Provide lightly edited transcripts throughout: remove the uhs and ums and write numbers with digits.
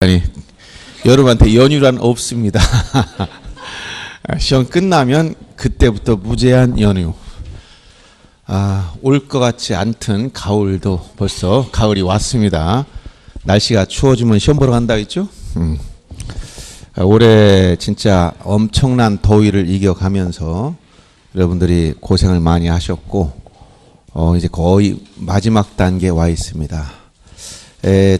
아니, 여러분한테 연휴란 없습니다. 시험 끝나면 그때부터 무제한 연휴. 올 것 같지 않던 가을도 벌써 가을이 왔습니다. 날씨가 추워지면 시험 보러 간다 했죠? 올해 진짜 엄청난 더위를 이겨가면서 여러분들이 고생을 많이 하셨고 이제 거의 마지막 단계에 와 있습니다.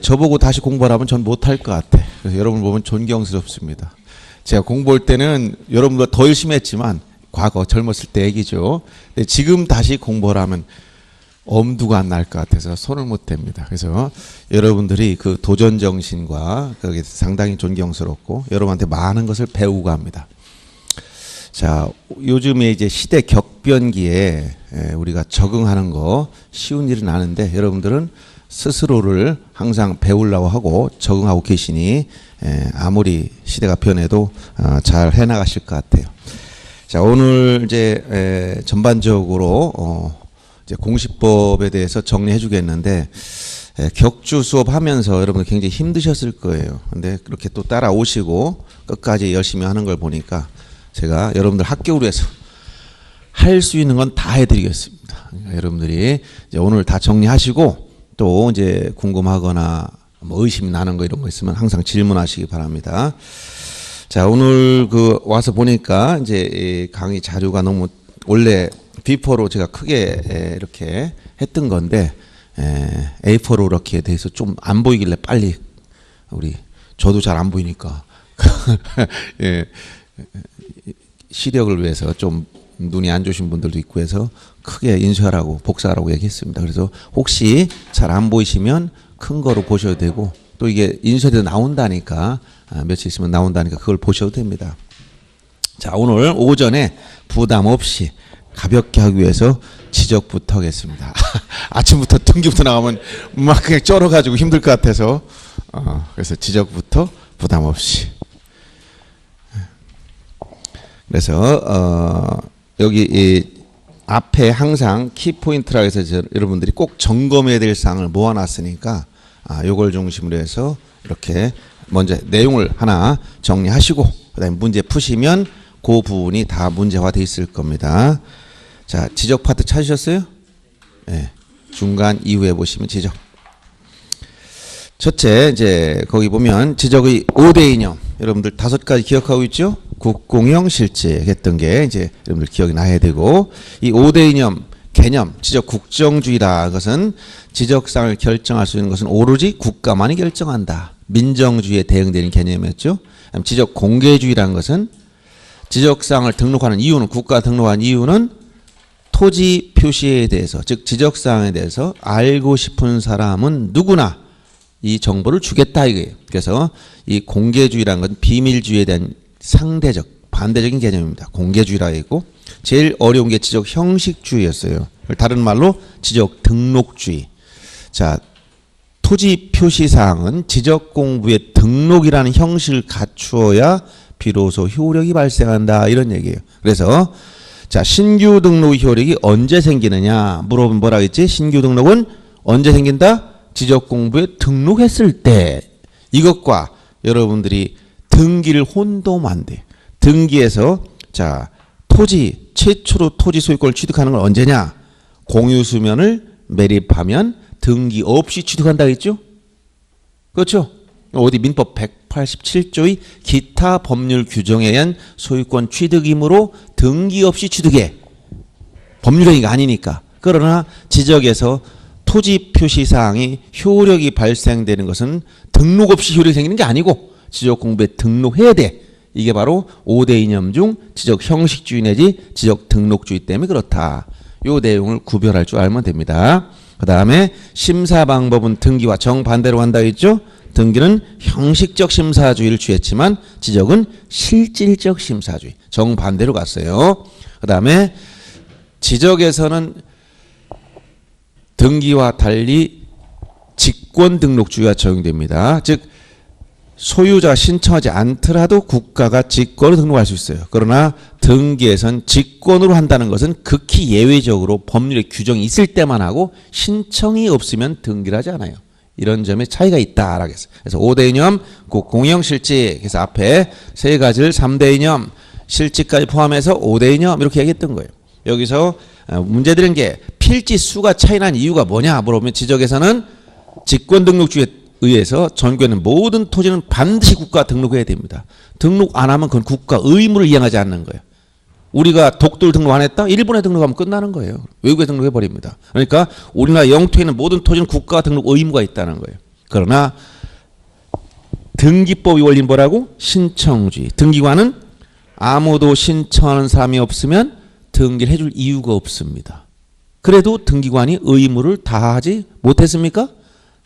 저보고 다시 공부하라면 전 못할 것 같아. 그래서 여러분 보면 존경스럽습니다. 제가 공부할 때는 여러분보다 더 열심히 했지만 과거 젊었을 때 얘기죠. 근데 지금 다시 공부하라면 엄두가 안 날 것 같아서 손을 못 댑니다. 그래서 여러분들이 그 도전 정신과 그게 상당히 존경스럽고 여러분한테 많은 것을 배우고 합니다. 자, 요즘에 이제 시대 격변기에 우리가 적응하는 거 쉬운 일은 아는데 여러분들은 스스로를 항상 배우려고 하고 적응하고 계시니 아무리 시대가 변해도 잘 해나가실 것 같아요. 자, 오늘 이제 전반적으로 이제 공시법에 대해서 정리해 주겠는데 격주 수업하면서 여러분들 굉장히 힘드셨을 거예요. 근데 그렇게 또 따라오시고 끝까지 열심히 하는 걸 보니까 제가 여러분들 합격을 위해서 할 수 있는 건 다 해드리겠습니다. 그러니까 여러분들이 이제 오늘 다 정리하시고 또 이제 궁금하거나 뭐 의심이 나는 거 이런 거 있으면 항상 질문하시기 바랍니다. 자, 오늘 그 와서 보니까 이제 강의 자료가 너무 원래 B4로 제가 크게 이렇게 했던 건데 A4로 이렇게 돼서 좀 안 보이길래 빨리 저도 잘 안 보이니까 예, 시력을 위해서 좀 눈이 안 좋으신 분들도 있고 해서 크게 인쇄하라고 복사하라고 얘기했습니다. 그래서 혹시 잘 안 보이시면 큰 거로 보셔도 되고 또 이게 인쇄돼서 나온다니까 며칠 있으면 나온다니까 그걸 보셔도 됩니다. 자, 오늘 오전에 부담 없이 가볍게 하기 위해서 지적부터 하겠습니다. 아침부터 등기부터 나가면 막 그냥 쩔어가지고 힘들 것 같아서 그래서 지적부터 부담 없이. 그래서 여기 이 앞에 항상 키포인트라 해서 여러분들이 꼭 점검해야 될 사항을 모아놨으니까 요걸 중심으로 해서 이렇게 먼저 내용을 하나 정리하시고 그다음에 문제 푸시면 그 부분이 다 문제화돼 있을 겁니다. 자, 지적 파트 찾으셨어요? 네. 중간 이후에 보시면 지적. 첫째, 이제 거기 보면 지적의 5대 이념. 여러분들 5가지 기억하고 있죠? 국공영 실제 했던 게 이제 여러분들 기억이 나야 되고 이 5대 이념 개념 지적 국정주의라 것은 지적상을 결정할 수 있는 것은 오로지 국가만이 결정한다. 민정주의에 대응되는 개념이었죠. 지적 공개주의라는 것은 지적상을 등록하는 이유는 국가 등록한 이유는 토지 표시에 대해서 즉 지적사항에 대해서 알고 싶은 사람은 누구나 이 정보를 주겠다 이거예요. 그래서 이 공개주의라는 건 비밀주의에 대한 상대적 반대적인 개념입니다. 공개주의라 했고 제일 어려운 게 지적 형식주의였어요. 다른 말로 지적 등록주의. 자, 토지 표시 사항은 지적 공부의 등록이라는 형식을 갖추어야 비로소 효력이 발생한다 이런 얘기예요. 그래서 자, 신규 등록 효력이 언제 생기느냐 물어보면 뭐라 했지? 신규 등록은 언제 생긴다? 지적 공부에 등록했을 때. 이것과 여러분들이 등기를 혼동하면 안 돼. 등기에서 자, 토지 최초로 토지 소유권을 취득하는 건 언제냐? 공유수면을 매립하면 등기 없이 취득한다 했죠? 그렇죠? 어디 민법 187조의 기타 법률 규정에 의한 소유권 취득이므로 등기 없이 취득해. 법률행위가 아니니까. 그러나 지적에서 토지 표시 사항이 효력이 발생되는 것은 등록 없이 효력이 생기는 게 아니고 지적 공부에 등록해야 돼. 이게 바로 5대 이념 중 지적 형식주의 내지 지적 등록주의 때문에 그렇다. 요 내용을 구별할 줄 알면 됩니다. 그 다음에 심사 방법은 등기와 정반대로 한다 했죠? 등기는 형식적 심사주의를 취했지만 지적은 실질적 심사주의. 정반대로 갔어요. 그 다음에 지적에서는 등기와 달리 직권 등록주의가 적용됩니다. 즉 소유자가 신청하지 않더라도 국가가 직권으로 등록할 수 있어요. 그러나 등기에선 직권으로 한다는 것은 극히 예외적으로 법률에 규정이 있을 때만 하고 신청이 없으면 등기를 하지 않아요. 이런 점에 차이가 있다라고 했어요. 그래서 5대 이념, 국공영 실직. 그래서 앞에 세 가지를 3대 이념, 실직까지 포함해서 5대 이념 이렇게 얘기했던 거예요. 여기서 문제 드린 게 필지 수가 차이난 이유가 뭐냐 물어보면 지적에서는 직권 등록주의에 의해서 전국에는 모든 토지는 반드시 국가 등록해야 됩니다. 등록 안 하면 그건 국가 의무를 이행하지 않는 거예요. 우리가 독도를 등록 안 했다? 일본에 등록하면 끝나는 거예요. 외국에 등록해 버립니다. 그러니까 우리나라 영토에 있는 모든 토지는 국가 등록 의무가 있다는 거예요. 그러나 등기법이 원리는 뭐라고? 신청주의. 등기관은 아무도 신청하는 사람이 없으면 등기를 해줄 이유가 없습니다. 그래도 등기관이 의무를 다하지 못했습니까?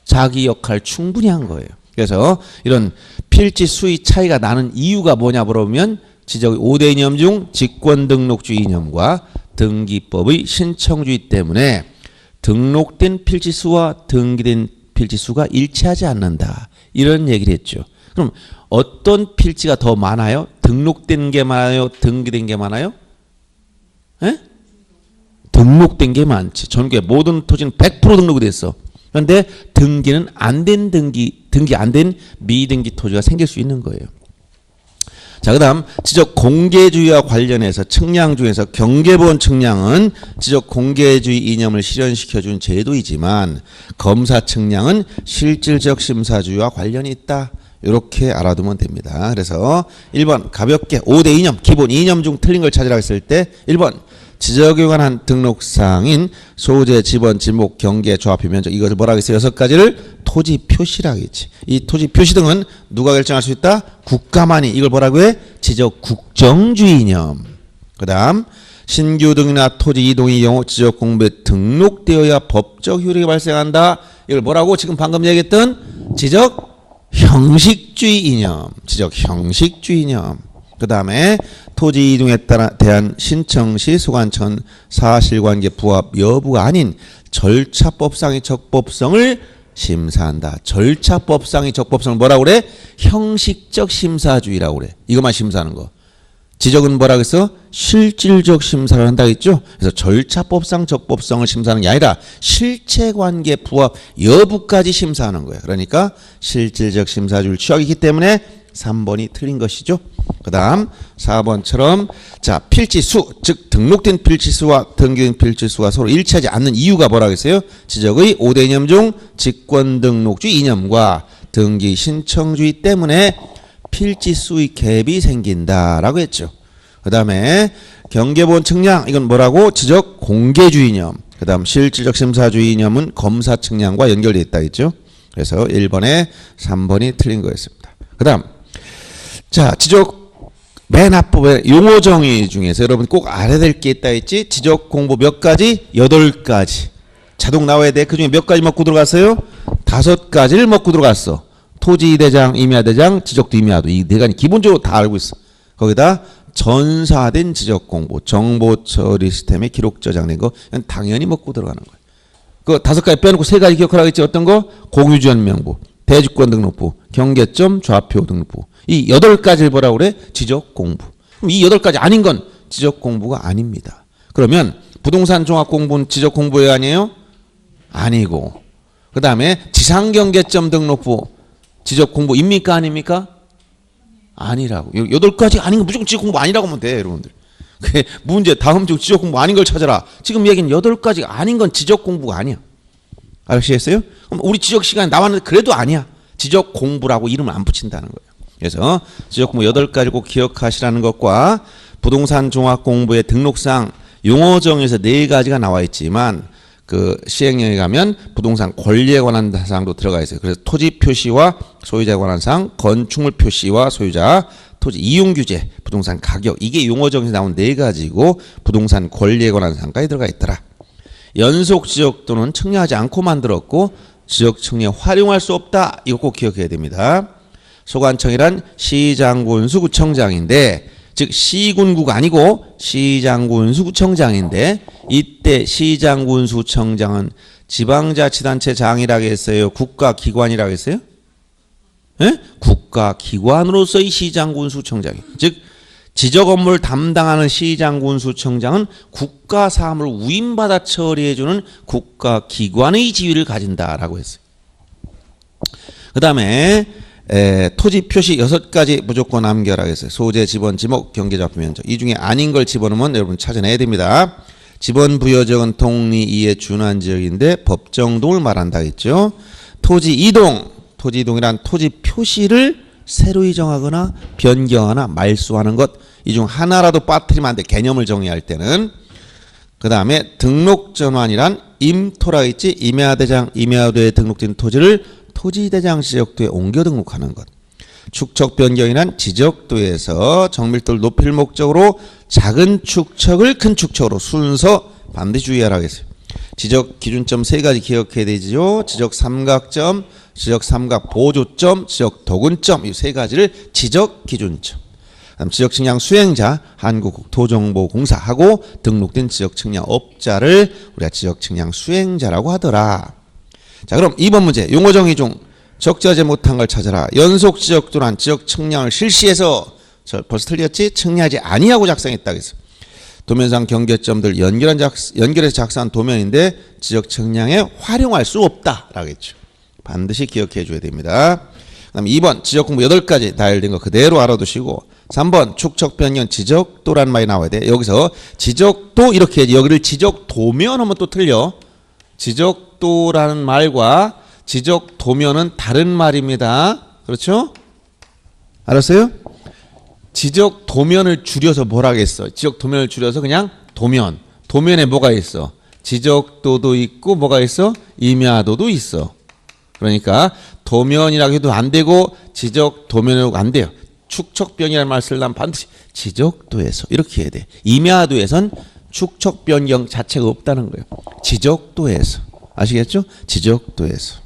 자기 역할 충분히 한 거예요. 그래서 이런 필지 수의 차이가 나는 이유가 뭐냐 물어보면 지적 5대 이념 중 직권등록주의 이념과 등기법의 신청주의 때문에 등록된 필지수와 등기된 필지수가 일치하지 않는다. 이런 얘기를 했죠. 그럼 어떤 필지가 더 많아요? 등록된 게 많아요? 등기된 게 많아요? 에? 등록된 게 많지. 전국의 모든 토지는 100% 등록이 됐어. 그런데 등기는 안 된 등기 안 된 미등기 토지가 생길 수 있는 거예요. 자, 그다음 지적 공개주의와 관련해서 측량 중에서 경계본 측량은 지적 공개주의 이념을 실현시켜준 제도이지만 검사 측량은 실질적 심사주의와 관련이 있다. 이렇게 알아두면 됩니다. 그래서 1번 가볍게 5대 이념, 기본 이념 중 틀린 걸 찾으라고 했을 때 1번 지적에 관한 등록사항인 소재, 지번, 지목, 경계, 조합, 표면적 이것을 뭐라고 했어요? 6가지를 토지 표시라고 했지. 이 토지 표시 등은 누가 결정할 수 있다? 국가만이. 이걸 뭐라고 해? 지적 국정주의 이념. 그 다음 신규 등이나 토지 이동의 경우 지적 공부에 등록되어야 법적 효력이 발생한다. 이걸 뭐라고? 지금 방금 얘기했던 지적 형식주의 이념. 지적 형식주의 이념. 그 다음에 토지 이동에 대한 신청 시 소관청은 사실관계 부합 여부가 아닌 절차법상의 적법성을 심사한다. 절차법상의 적법성을 뭐라고 그래? 형식적 심사주의라고 그래. 이것만 심사하는 거. 지적은 뭐라고 했어? 실질적 심사를 한다고 했죠. 그래서 절차법상 적법성을 심사하는 게 아니라 실체관계 부합 여부까지 심사하는 거예요. 그러니까 실질적 심사주의를 취하기 때문에 3번이 틀린 것이죠. 그 다음 4번처럼 자 필지수 즉 등록된 필지수와 등기된 필지수가 서로 일치하지 않는 이유가 뭐라고 했어요? 지적의 5대 이념 중 직권등록주의 이념과 등기 신청주의 때문에 필지수의 갭이 생긴다라고 했죠. 그 다음에 경계본 측량 이건 뭐라고? 지적 공개주의 이념. 그 다음 실질적 심사주의 이념은 검사 측량과 연결되어 있다 했죠. 그래서 1번에 3번이 틀린 거였습니다. 그 다음 자 지적 맨 앞부분에 용어 정의 중에서 여러분 꼭 알아야 될 게 있다 했지. 지적 공부 몇 가지? 8가지 자동 나와야 돼. 그 중에 몇 가지 먹고 들어갔어요? 5가지를 먹고 들어갔어. 토지대장, 임야대장, 지적도 임야도 이 네 가지 기본적으로 다 알고 있어. 거기다 전사된 지적 공부, 정보 처리 시스템에 기록 저장된 거 이건 당연히 먹고 들어가는 거예요. 그 5가지 빼놓고 3가지 기억하라겠지. 어떤 거? 공유주연 명부, 대주권 등록부, 경계점, 좌표 등록부. 이 8가지를 뭐라고 그래? 지적 공부. 그럼 이 8가지 아닌 건 지적 공부가 아닙니다. 그러면 부동산 종합 공부는 지적 공부예요, 아니에요? 아니고. 그 다음에 지상경계점 등록부 지적 공부입니까, 아닙니까? 아니라고. 8가지 아닌 건 무조건 지적 공부 아니라고 하면 돼, 여러분들. 그게 문제 다음 주 지적 공부 아닌 걸 찾아라. 지금 얘기는 8가지 아닌 건 지적 공부가 아니야. 아시겠어요? 그럼 우리 지적 시간에 나왔는데 그래도 아니야. 지적 공부라고 이름을 안 붙인다는 거예요. 그래서 지적 공부 8가지 꼭 기억하시라는 것과 부동산 종합 공부의 등록상 용어 정의에서 4가지가 나와 있지만 그 시행령에 가면 부동산 권리에 관한 사항도 들어가 있어요. 그래서 토지 표시와 소유자에 관한 사항, 건축물 표시와 소유자, 토지 이용 규제, 부동산 가격 이게 용어 정의에서 나온 4가지고 부동산 권리에 관한 사항까지 들어가 있더라. 연속 지적 또는 청량하지 않고 만들었고 지적 청량에 활용할 수 없다. 이거 꼭 기억해야 됩니다. 소관청이란 시장군수 구청장인데 즉 시군구가 아니고 시장군수 구청장인데 이때 시장군수 구청장은 지방자치단체장이라고 했어요? 국가기관이라고 했어요? 예? 국가기관으로서의 시장군수청장이 즉 지적 업무를 담당하는 시장군수청장은 국가 사업을 위임받아 처리해주는 국가기관의 지위를 가진다라고 했어요. 그 다음에 토지 표시 6가지 무조건 남겨라 했어요. 소재, 지번, 지목, 경계좌표 면적. 이 중에 아닌 걸 집어넣으면 여러분 찾아내야 됩니다. 지번 부여지역은 동리 2의 준한 지역인데 법정동을 말한다 했죠. 토지 이동, 토지 이동이란 토지 표시를 새로 정하거나 변경하거나 말소하는 것. 이 중 하나라도 빠뜨리면 안 돼. 개념을 정의할 때는. 그 다음에 등록 전환이란 임토라 있지. 임야대장, 임야도에 등록된 토지를 토지대장 지적도에 옮겨 등록하는 것. 축척 변경이란 지적도에서 정밀도를 높일 목적으로 작은 축척을 큰 축척으로 순서 반드시 주의하라고 했어요. 지적 기준점 3가지 기억해야 되죠. 지적 삼각점, 지적 삼각 보조점, 지적 도근점. 이 3가지를 지적 기준점. 지적 측량 수행자, 한국국토정보공사하고 등록된 지적 측량 업자를 우리가 지적 측량 수행자라고 하더라. 자, 그럼 2번 문제. 용어 정의 중 적재하지 못한 걸 찾아라. 연속 지적도란 지적 측량을 실시해서 벌써 틀렸지? 측량하지 아니하고 작성했다고 했어. 도면상 경계점들 연결해서 작성한 도면인데 지적 측량에 활용할 수 없다라고 했죠. 반드시 기억해 줘야 됩니다. 그다음 2번 지적 공부 8가지 나열된 거 그대로 알아두시고 3번 축척 변경 지적도라는 말이 나와야 돼. 여기서 지적도 이렇게 해야지. 여기를 지적도면 하면 또 틀려. 지적도라는 말과 지적도면은 다른 말입니다. 그렇죠? 알았어요? 지적도면을 줄여서 뭐라 하겠어? 지적도면을 줄여서 그냥 도면. 도면에 뭐가 있어? 지적도도 있고 뭐가 있어? 임야도도 있어. 그러니까 도면이라고 해도 안 되고 지적도면이라고 안 돼요. 축척변경이라는 말을 쓰려면 반드시 지적도에서 이렇게 해야 돼. 임야도에선 축척변경 자체가 없다는 거예요. 지적도에서. 아시겠죠? 지적도에서.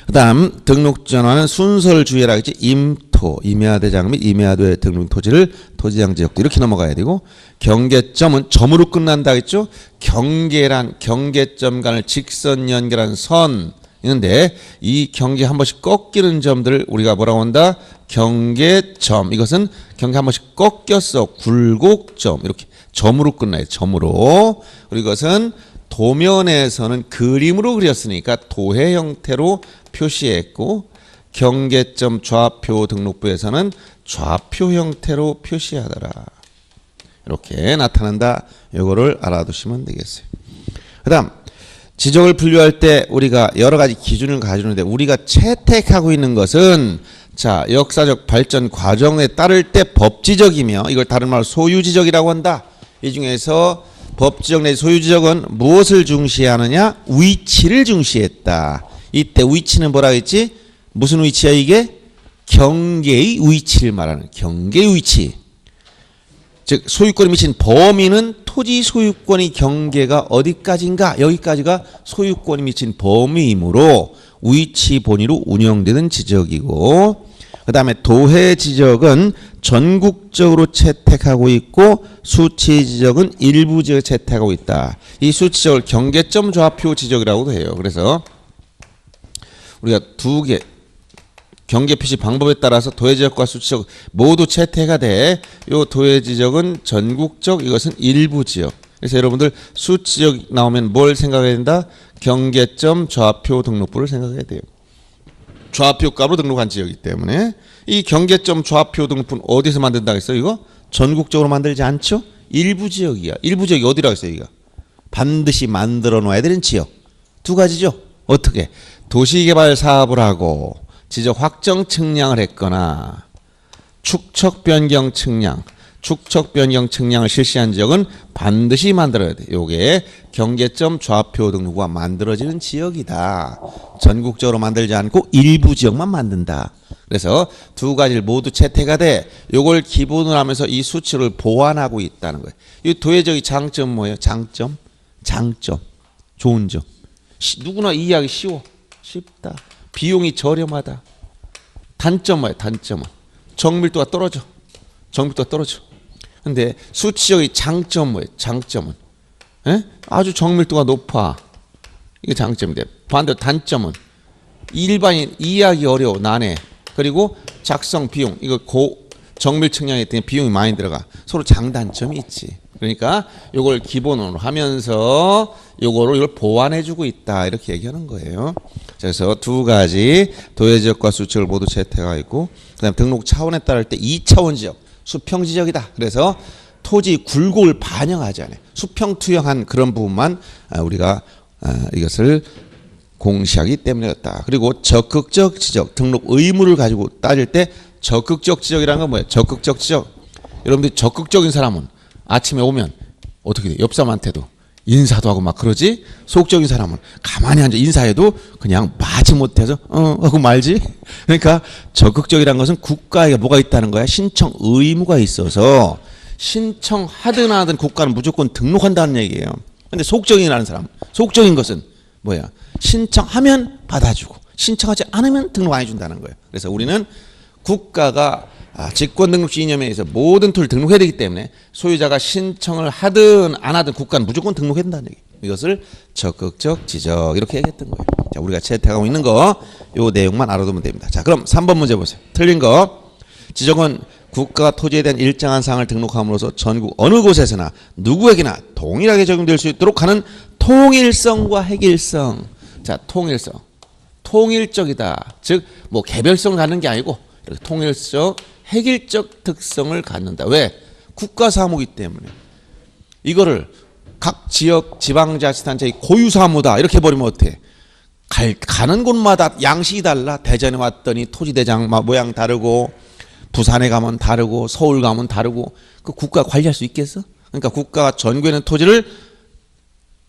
그 다음 등록전환은 순서를 주의하라 했지. 임토, 임야대장 및 임야도에 등록 토지를 토지장 지역도 이렇게 넘어가야 되고 경계점은 점으로 끝난다 했죠. 경계란 경계점 간을 직선 연결한 선 있는데 이 경계 한 번씩 꺾이는 점들을 우리가 뭐라고 한다? 경계점. 이것은 경계 한 번씩 꺾였어. 굴곡점. 이렇게 점으로 끝나요. 점으로. 그리고 이것은 도면에서는 그림으로 그렸으니까 도해 형태로 표시했고 경계점 좌표 등록부에서는 좌표 형태로 표시하더라. 이렇게 나타난다. 이거를 알아두시면 되겠어요. 그 다음 지적을 분류할 때 우리가 여러 가지 기준을 가지는데 우리가 채택하고 있는 것은 자 역사적 발전 과정에 따를 때 법지적이며 이걸 다른 말로 소유지적이라고 한다. 이 중에서 법지적 내지 소유지적은 무엇을 중시하느냐? 위치를 중시했다. 이때 위치는 뭐라 했지? 무슨 위치야 이게? 경계의 위치를 말하는 경계의 위치. 즉 소유권이 미친 범위는 토지 소유권의 경계가 어디까지인가? 여기까지가 소유권이 미친 범위이므로 위치 본위로 운영되는 지적이고 그 다음에 도해 지적은 전국적으로 채택하고 있고 수치 지적은 일부 지역에 채택하고 있다. 이 수치 지적을 경계점 좌표 지적이라고도 해요. 그래서 우리가 두 개 경계 표시 방법에 따라서 도해 지적과 수치 지적 모두 채택가 돼. 요 도해 지적은 전국적, 이것은 일부 지역. 그래서 여러분들 수치 지적 나오면 뭘 생각해야 된다? 경계점 좌표 등록부를 생각해야 돼요. 좌표값으로 등록한 지역이기 때문에 이 경계점 좌표 등록부는 어디서 만든다고 했어요? 이거 전국적으로 만들지 않죠? 일부 지역이야. 일부 지역이 어디라고 했어요? 이거 반드시 만들어 놓아야 되는 지역 두 가지죠. 어떻게? 도시개발 사업을 하고 지적 확정 측량을 했거나 축척 변경 측량, 축척 변경 측량을 실시한 지역은 반드시 만들어야 돼. 요게 경계점 좌표 등록부가 만들어지는 지역이다. 전국적으로 만들지 않고 일부 지역만 만든다. 그래서 두 가지를 모두 채택가 돼. 요걸 기본으로 하면서 이 수치를 보완하고 있다는 거예요. 이 도해적인 장점 뭐예요? 장점? 좋은 점. 누구나 이해하기 쉬워. 쉽다. 비용이 저렴하다. 단점 뭐예요? 단점은 정밀도가 떨어져. 근데 수치적인 장점 뭐예요? 장점은 아주 정밀도가 높아. 이게 장점인데 반대로 단점은 일반인 이해하기 어려워. 난해. 그리고 작성 비용 이거 정밀 측량에 대한 비용이 많이 들어가. 서로 장단점이 있지. 그러니까 요걸 기본으로 하면서 이걸 보완해주고 있다 이렇게 얘기하는 거예요. 그래서 두 가지 도해지역과 수지역을 모두 채택하고 있고, 그다음 등록 차원에 따를 때 2차원 지역, 수평 지역이다. 그래서 토지 굴곡을 반영하지 않아요. 수평 투영한 그런 부분만 우리가 이것을 공시하기 때문이었다. 그리고 적극적 지적, 등록 의무를 가지고 따질 때 적극적 지적이라는 건 뭐예요? 적극적 지적. 여러분들이 적극적인 사람은 아침에 오면 어떻게 돼? 옆 사람한테도 인사도 하고 막 그러지? 소극적인 사람은 가만히 앉아 인사해도 그냥 마지 못해서 하고 말지? 그러니까 적극적이라는 것은 국가에 뭐가 있다는 거야? 신청 의무가 있어서 신청하든 하든 국가는 무조건 등록한다는 얘기예요. 근데 소극적이라는 사람, 소극적인 것은 뭐야? 신청하면 받아주고 신청하지 않으면 등록 안 해준다는 거예요. 그래서 우리는 국가가 직권등록시 이념에 의해서 모든 토지를 등록해야 되기 때문에 소유자가 신청을 하든 안 하든 국가는 무조건 등록해야 된다는 얘기예요. 이것을 적극적 지적 이렇게 얘기했던 거예요. 자, 우리가 채택하고 있는 거 요 내용만 알아두면 됩니다. 자, 그럼 3번 문제 보세요. 틀린 거. 지적은 국가가 토지에 대한 일정한 사항을 등록함으로써 전국 어느 곳에서나 누구에게나 동일하게 적용될 수 있도록 하는 통일성과 획일성. 자, 통일성. 통일적이다. 즉 뭐 개별성을 갖는 게 아니고 이렇게 통일적, 획일적 특성을 갖는다. 왜? 국가 사무이기 때문에. 이거를 각 지역 지방자치단체의 고유 사무다 이렇게 버리면 어떡해? 가는 곳마다 양식이 달라. 대전에 왔더니 토지대장 모양 다르고, 부산에 가면 다르고, 서울 가면 다르고. 그 국가 관리할 수 있겠어? 그러니까 국가가 전국에 있는 토지를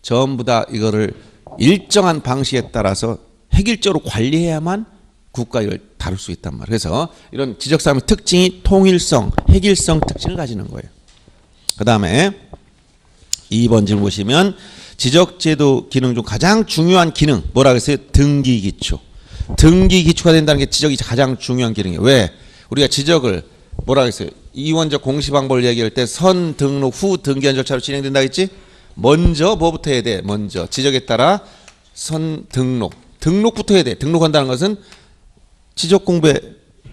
전부 다 이거를 일정한 방식에 따라서 획일적으로 관리해야만 국가 이걸 다룰 수 있단 말이에요. 그래서 이런 지적사무의 특징이 통일성, 획일성 특징을 가지는 거예요. 그 다음에 2번 질문 보시면 지적제도 기능 중 가장 중요한 기능 뭐라고 했어요? 등기기초. 등기기초가 된다는 게 지적이 가장 중요한 기능이에요. 왜? 우리가 지적을 뭐라고 했어요? 이원적 공시방법을 얘기할 때 선 등록 후 등기한 절차로 진행된다 했지? 먼저 뭐부터 해야 돼? 먼저 지적에 따라 선 등록부터 해야 돼. 등록한다는 것은 지적 공부에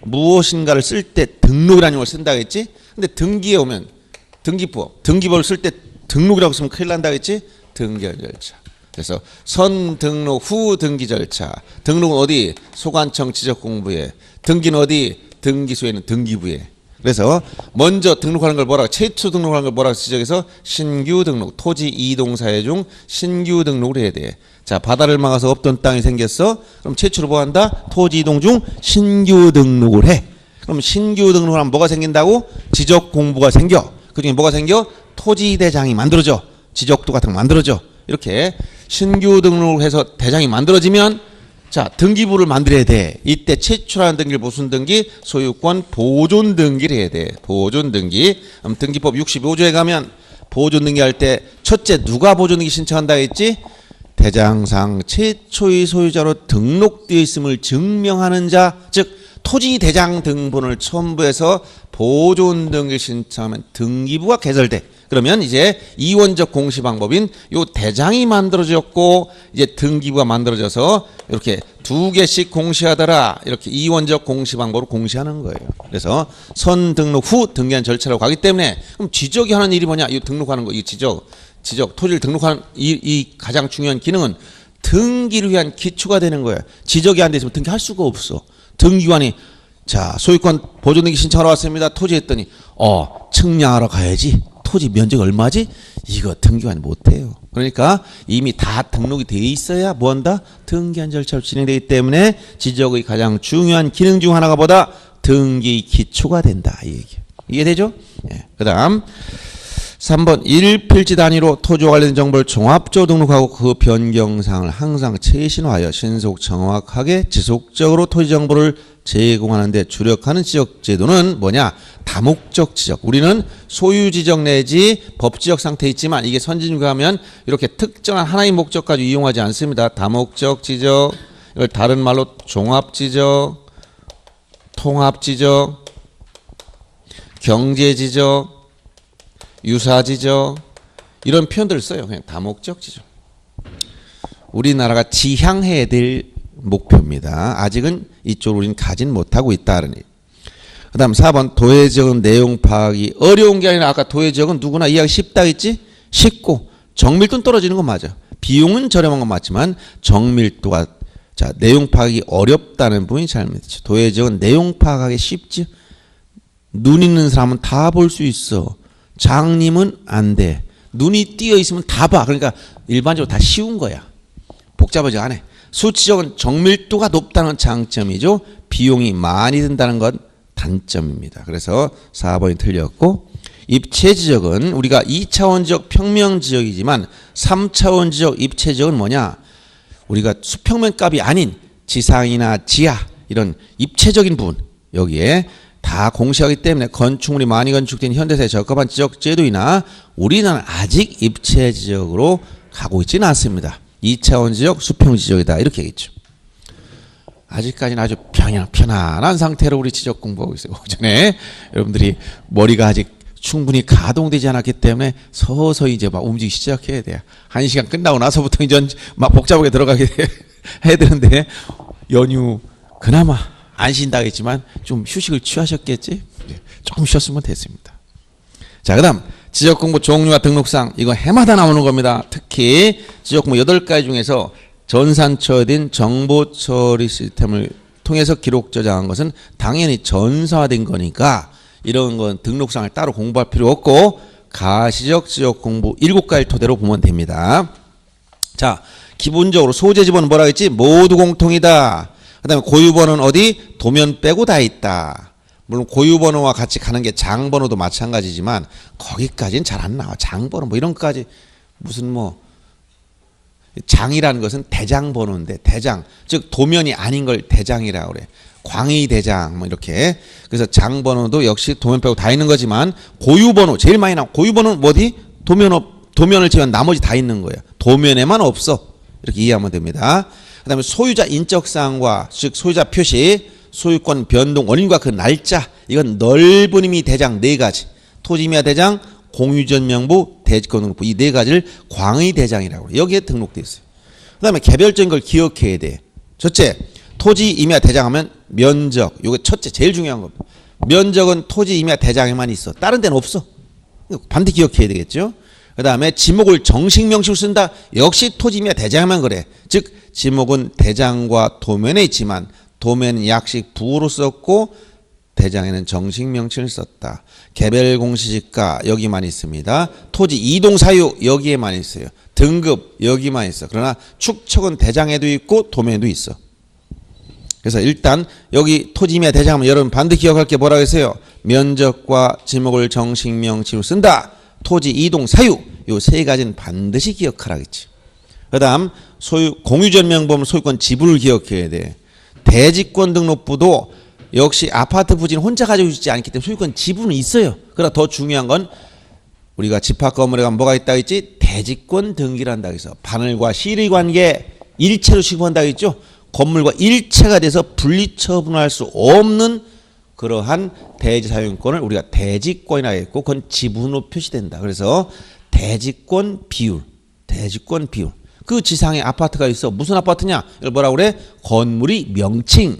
무엇인가를 쓸 때 등록이라는 걸 쓴다 했지? 근데 등기에 오면 등기법을 쓸 때 등록이라고 쓰면 큰일 난다 했지? 등기한 절차. 그래서 선 등록 후 등기 절차. 등록은 어디? 소관청 지적 공부에. 등기는 어디? 등기소에는 등기부에. 그래서 먼저 등록하는 걸 뭐라고? 최초 등록하는 걸 뭐라고 지적해서 신규 등록. 토지 이동사회 중 신규 등록을 해야 돼. 자, 바다를 막아서 없던 땅이 생겼어. 그럼 최초로 뭐 한다? 토지 이동 중 신규 등록을 해. 그럼 신규 등록을 하면 뭐가 생긴다고? 지적 공부가 생겨. 그중에 뭐가 생겨? 토지 대장이 만들어져. 지적도 같은 거 만들어져. 이렇게 신규 등록을 해서 대장이 만들어지면 자, 등기부를 만들어야 돼. 이때 최초라는 등기를 무슨 등기? 소유권 보존 등기를 해야 돼. 보존 등기. 그럼 등기법 65조에 가면 보존 등기할 때 첫째 누가 보존 등기 신청한다 했지? 대장상 최초의 소유자로 등록되어 있음을 증명하는 자, 즉 토지 대장 등본을 첨부해서 보존 등기 신청하면 등기부가 개설돼. 그러면 이제 이원적 공시 방법인 요 대장이 만들어졌고 이제 등기부가 만들어져서 이렇게 두 개씩 공시하더라. 이렇게 이원적 공시 방법으로 공시하는 거예요. 그래서 선 등록 후 등기한 절차라고 가기 때문에 그럼 지적이 하는 일이 뭐냐? 이 등록하는 거, 이 지적 토지를 등록하는 이 가장 중요한 기능은 등기를 위한 기초가 되는 거예요. 지적이 안 돼 있으면 등기할 수가 없어. 등기관이 자, 소유권 보존 등기 신청하러 왔습니다. 토지 했더니 측량하러 가야지. 토지 면적 얼마지? 이거 등기관이 못해요. 그러니까 이미 다 등록이 돼 있어야 뭐한다? 등기한 절차로 진행되기 때문에 지적의 가장 중요한 기능 중 하나가 뭐다? 등기 기초가 된다. 이 얘기. 이해되죠? 예. 그 다음 3번 1필지 단위로 토지와 관련된 정보를 종합적으로 등록하고 그 변경사항을 항상 최신화하여 신속 정확하게 지속적으로 토지 정보를 제공하는 데 주력하는 지적 제도는 뭐냐? 다목적 지적. 우리는 소유 지적 내지 법 지적 상태에 있지만 이게 선진국에 하면 이렇게 특정한 하나의 목적 가지고 이용하지 않습니다. 다목적 지적, 이걸 다른 말로 종합 지적, 통합 지적, 경제 지적, 유사 지적 이런 표현들을 써요. 그냥 다목적 지적. 우리나라가 지향해야 될 목표입니다. 아직은 이쪽을 우리는 가진 못하고 있다는 얘기. 그다음 4번 도해지역은 내용 파악이 어려운 게 아니라 아까 도해지역은 누구나 이해하기 쉽다 했지? 쉽고 정밀도는 떨어지는 건 맞아. 비용은 저렴한 건 맞지만 정밀도가 자 내용 파악이 어렵다는 분이 잘못이죠. 도해지역은 내용 파악하기 쉽지. 눈 있는 사람은 다 볼 수 있어. 장님은 안 돼. 눈이 띄어 있으면 다 봐. 그러니까 일반적으로 다 쉬운 거야. 복잡하지 않아. 수치적은 정밀도가 높다는 장점이죠. 비용이 많이 든다는 건 단점입니다. 그래서 4번이 틀렸고 입체지역은 우리가 2차원 지역 평면 지역이지만 3차원 지역 입체지역은 뭐냐? 우리가 수평면 값이 아닌 지상이나 지하 이런 입체적인 부분 여기에 다 공시하기 때문에 건축물이 많이 건축된 현대사에 적합한 지적 제도이나 우리는 아직 입체지역으로 가고 있지는 않습니다. 2차원 지역 수평지역이다 이렇게 얘기했죠. 아직까지는 아주 편안한 상태로 우리 지적 공부하고 있어요. 오전에 여러분들이 머리가 아직 충분히 가동되지 않았기 때문에 서서히 이제 막 움직이기 시작해야 돼요. 1시간 끝나고 나서부터 이제 막 복잡하게 들어가게 해야 되는데 연휴 그나마 안 쉰다겠지만 좀 휴식을 취하셨겠지? 조금 쉬었으면 됐습니다. 자, 그 다음 지적공부 종류와 등록상 이거 해마다 나오는 겁니다. 특히 지적공부 8가지 중에서 전산처화된 정보처리 시스템을 통해서 기록 저장한 것은 당연히 전사화된 거니까 이런 건 등록상을 따로 공부할 필요 없고 가시적 지적공부 7가지를 토대로 보면 됩니다. 자, 기본적으로 소재 지번은 뭐라 했지? 모두 공통이다. 그 다음에 고유번호는 어디? 도면 빼고 다 있다. 물론 고유번호와 같이 가는 게 장번호도 마찬가지지만 거기까지는 잘 안 나와. 장번호 뭐 이런 것까지 무슨 뭐 장이라는 것은 대장번호인데 대장 즉 도면이 아닌 걸 대장이라고 그래. 광의 대장 뭐 이렇게. 그래서 장번호도 역시 도면 빼고 다 있는 거지만 고유번호 제일 많이 나와. 고유번호는 어디? 도면을 제외한 나머지 다 있는 거예요. 도면에만 없어. 이렇게 이해하면 됩니다. 그 다음에 소유자 인적사항과 즉 소유자 표시 소유권 변동 원인과 그 날짜 이건 넓은 의미 대장 4가지 토지임야 대장 공유전 명부 대지권 등록부 이 4가지를 광의 대장이라고 해요. 여기에 등록되어 있어요. 그 다음에 개별적인 걸 기억해야 돼. 첫째 토지임야 대장하면 면적 요게 첫째 제일 중요한 겁니다. 면적은 토지임야 대장에만 있어. 다른 데는 없어. 반드시 기억해야 되겠죠. 그 다음에 지목을 정식 명식으로 쓴다. 역시 토지임야 대장에만 그래. 즉 지목은 대장과 도면에 있지만 도면은 약식 부호로 썼고 대장에는 정식 명칭을 썼다. 개별 공시지가 여기만 있습니다. 토지 이동 사유 여기에만 있어요. 등급 여기만 있어. 그러나 축척은 대장에도 있고 도면에도 있어. 그래서 일단 여기 토지임야 대장하면 여러분 반드시 기억할 게 뭐라고 했어요? 면적과 지목을 정식 명칭으로 쓴다. 토지 이동 사유 요 3가지는 반드시 기억하라겠지. 그 다음 소유 공유전 명부는 소유권 지분을 기억해야 돼. 대지권 등록부도 역시 아파트 부지는 혼자 가지고 있지 않기 때문에 소유권 지분은 있어요. 그러나 더 중요한 건 우리가 집합 건물에 가면 뭐가 있다고 했지? 대지권 등기를 한다고 해서 바늘과 실의 관계 일체로 취급한다고 했죠. 건물과 일체가 돼서 분리처분할 수 없는 그러한 대지 사용권을 우리가 대지권이라고 했고 그건 지분으로 표시된다. 그래서 대지권 비율 그 지상에 아파트가 있어. 무슨 아파트냐? 이걸 뭐라고 그래? 건물이 명칭.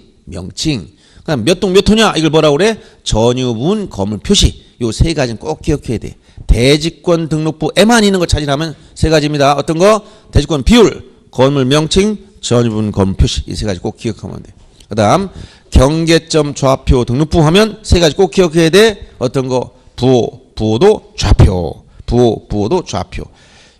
그다음 몇 동 몇 호냐? 이걸 뭐라고 그래? 전유분 건물 표시. 요 3가지는 꼭 기억해야 돼. 대지권 등록부에만 있는 거 찾으라면 3가지입니다. 어떤 거? 대지권 비율, 건물 명칭, 전유분 건물 표시. 이 3가지 꼭 기억하면 돼. 그다음 경계점 좌표 등록부 하면 3가지 꼭 기억해야 돼. 어떤 거? 부호도 좌표. 부호도 좌표.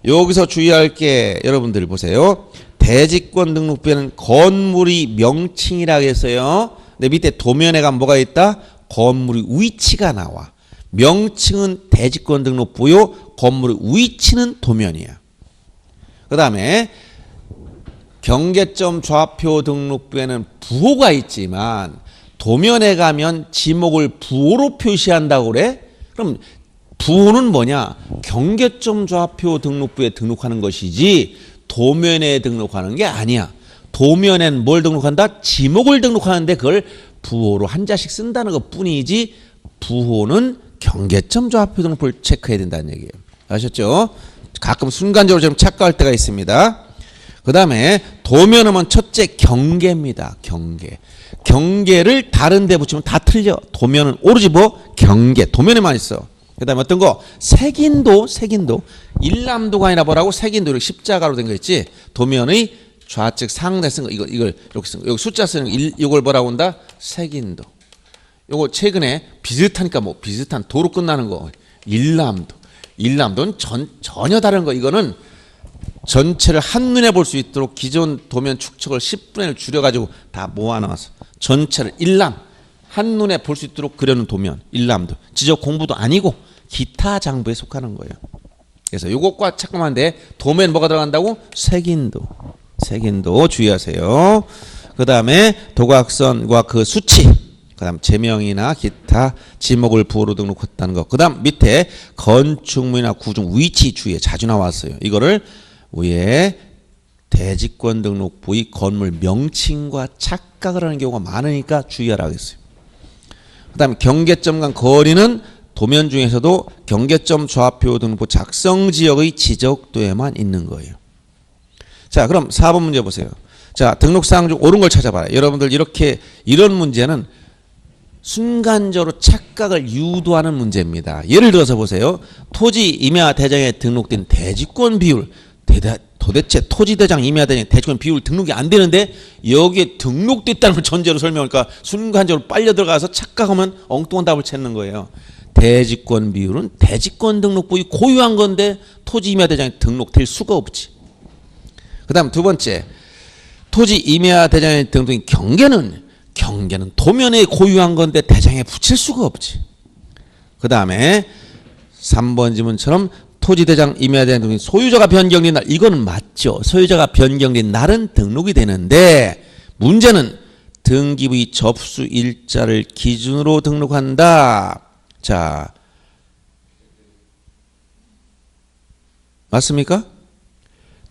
여기서 주의할 게 여러분들 보세요. 대지권 등록부에는 건물이 명칭이라고 했어요. 근데 밑에 도면에 가면 뭐가 있다? 건물의 위치가 나와. 명칭은 대지권 등록부요. 건물의 위치는 도면이야. 그 다음에 경계점 좌표 등록부에는 부호가 있지만 도면에 가면 지목을 부호로 표시한다고 그래? 그럼 부호는 뭐냐? 경계점 좌표 등록부에 등록하는 것이지 도면에 등록하는 게 아니야. 도면엔 뭘 등록한다? 지목을 등록하는데 그걸 부호로 한자씩 쓴다는 것 뿐이지 부호는 경계점 좌표 등록부를 체크해야 된다는 얘기예요. 아셨죠? 가끔 순간적으로 좀 착각할 때가 있습니다. 그 다음에 도면하면 첫째 경계입니다. 경계. 경계를 다른 데 붙이면 다 틀려. 도면은 오로지 뭐? 경계. 도면에만 있어. 그 다음에 어떤 거? 색인도. 일람도가 아니라 뭐라고? 색인도. 이렇게 십자가로 된 거 있지? 도면의 좌측 상대 쓴 거. 이걸 이렇게 쓴 거. 여기 숫자 쓰는 거. 이걸 뭐라고 한다? 색인도. 요거 최근에 비슷하니까 뭐 비슷한 도로 끝나는 거. 일람도는 전혀 다른 거. 이거는 전체를 한눈에 볼 수 있도록 기존 도면 축척을 10분의 1 줄여가지고 다 모아놔서 전체를 한눈에 볼 수 있도록 그려놓은 도면, 일람도. 지적 공부도 아니고 기타 장부에 속하는 거예요. 그래서 이것과 착각하는데 도면 뭐가 들어간다고? 색인도 주의하세요. 그 다음에 도각선과 그 수치, 그 다음 제명이나 기타 지목을 부호로 등록했다는 거. 그 다음 밑에 건축물이나 구중 위치 주의에 자주 나왔어요. 이거를 위에 대지권 등록 부의 건물 명칭과 착각을 하는 경우가 많으니까 주의하라고 했어요. 그 다음 경계점 간 거리는 도면 중에서도 경계점 좌표 등록부 작성 지역의 지적도에만 있는 거예요. 자, 그럼 4번 문제 보세요. 자, 등록사항 중 옳은 걸 찾아봐라. 여러분들 이런 문제는 순간적으로 착각을 유도하는 문제입니다. 예를 들어서 보세요. 토지 임야 대장에 등록된 대지권 비율. 도대체 토지 대장 임야 대장 대지권 비율 등록이 안 되는데 여기에 등록됐다는 걸 전제로 설명하니까 순간적으로 빨려 들어가서 착각하면 엉뚱한 답을 찾는 거예요. 대지권 비율은 대지권 등록부의 고유한 건데 토지 임야 대장에 등록될 수가 없지. 그 다음 두 번째, 토지 임야 대장에 등록된 경계는 도면에 고유한 건데 대장에 붙일 수가 없지. 그 다음에 3번 지문처럼 토지 대장 임야 대장 등록 소유자가 변경된 날, 이거는 맞죠. 소유자가 변경된 날은 등록이 되는데 문제는 등기부의 접수 일자를 기준으로 등록한다. 자, 맞습니까?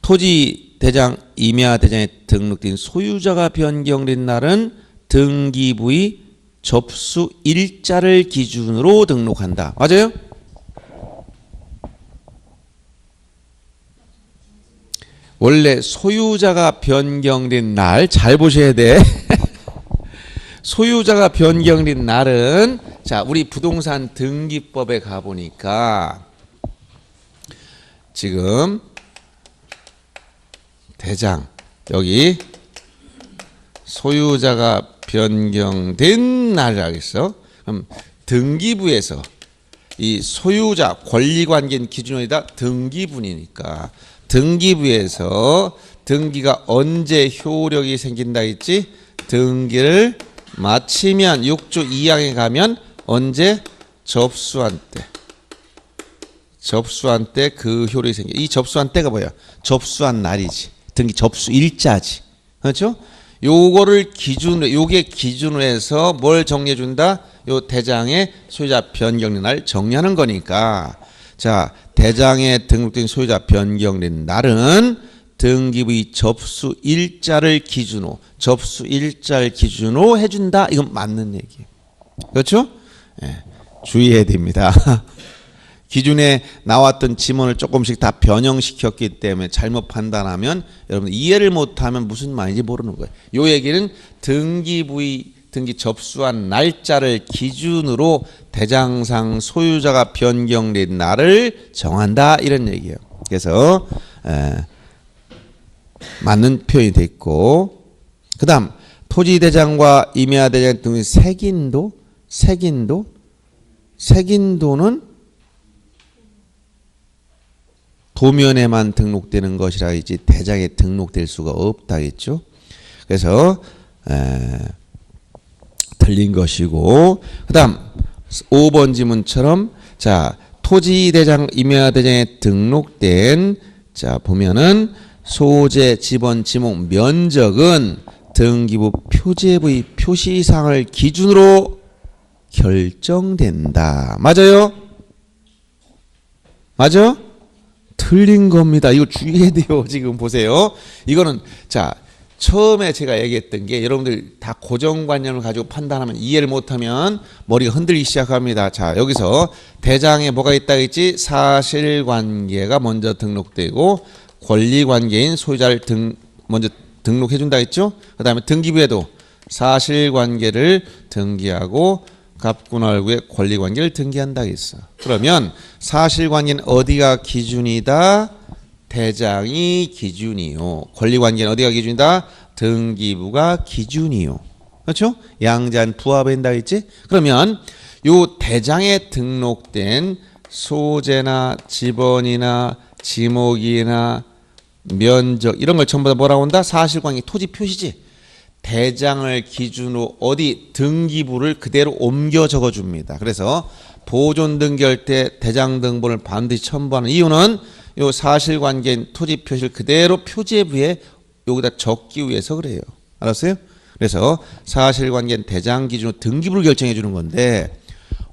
토지 대장 임야 대장에 등록된 소유자가 변경된 날은 등기부의 접수 일자를 기준으로 등록한다. 맞아요? 원래 소유자가 변경된 날 잘 보셔야 돼. 소유자가 변경된 날은, 자, 우리 부동산 등기법에 가보니까 지금 대장, 여기 소유자가 변경된 날이라고 했어. 그럼 등기부에서 이 소유자 권리관계인 기준이 다 등기분이니까 등기부에서 등기가 언제 효력이 생긴다 했지? 등기를 마치면 6조 2항에 가면 언제? 접수한 때 그 효력이 생겨. 이 접수한 때가 뭐야? 접수한 날이지. 등기 접수 일자지. 그렇죠? 요거를 기준으로, 요게 기준으로 해서 뭘 정리해 준다? 요 대장의 소유자 변경된 날 정리하는 거니까. 자, 대장에 등록된 소유자 변경된 날은 등기부의 접수 일자를 기준으로 해준다. 이건 맞는 얘기예요. 그렇죠? 예, 주의해야 됩니다. 기준에 나왔던 지문을 조금씩 다 변형시켰기 때문에 잘못 판단하면 여러분 이해를 못하면 무슨 말인지 모르는 거예요. 요 얘기는 등기부의 등기 접수한 날짜를 기준으로 대장상 소유자가 변경된 날을 정한다, 이런 얘기예요. 그래서 맞는 표현이 됐고, 그 다음 토지대장과 임야대장 등의 색인도는 도면에만 등록되는 것이라 이제 대장에 등록될 수가 없다겠죠. 그래서 틀린 것이고, 그 다음 5번 지문처럼, 자, 토지대장, 임야대장에 등록된, 자, 보면은 소재, 지번, 지목, 면적은 등기부 표제부의 표시사항을 기준으로 결정된다. 맞아요? 맞아? 틀린 겁니다. 이거 주의해야 돼요. 지금 보세요. 이거는, 자, 처음에 제가 얘기했던 게 여러분들 다 고정관념을 가지고 판단하면, 이해를 못하면 머리가 흔들리기 시작합니다. 자, 여기서 대장에 뭐가 있다 했지? 사실관계가 먼저 등록되고 권리관계인 소유자를 먼저 등록해 준다 했죠? 그 다음에 등기부에도 사실관계를 등기하고 갑군할구의 권리관계를 등기한다 했어. 그러면 사실관계는 어디가 기준이다? 대장이 기준이요. 권리관계는 어디가 기준이다? 등기부가 기준이요. 그렇죠? 양자는 부합한다 했지? 그러면 요 대장에 등록된 소재나 지번이나 지목이나 면적 이런 걸 전부 다 뭐라고 한다? 사실관계 토지 표시지. 대장을 기준으로 어디 등기부를 그대로 옮겨 적어줍니다. 그래서 보존 등기할 때 대장 등본을 반드시 첨부하는 이유는 요 사실관계인 토지 표시를 그대로 표제부에 여기다 적기 위해서 그래요. 알았어요? 그래서 사실관계인 대장 기준으로 등기부를 결정해 주는 건데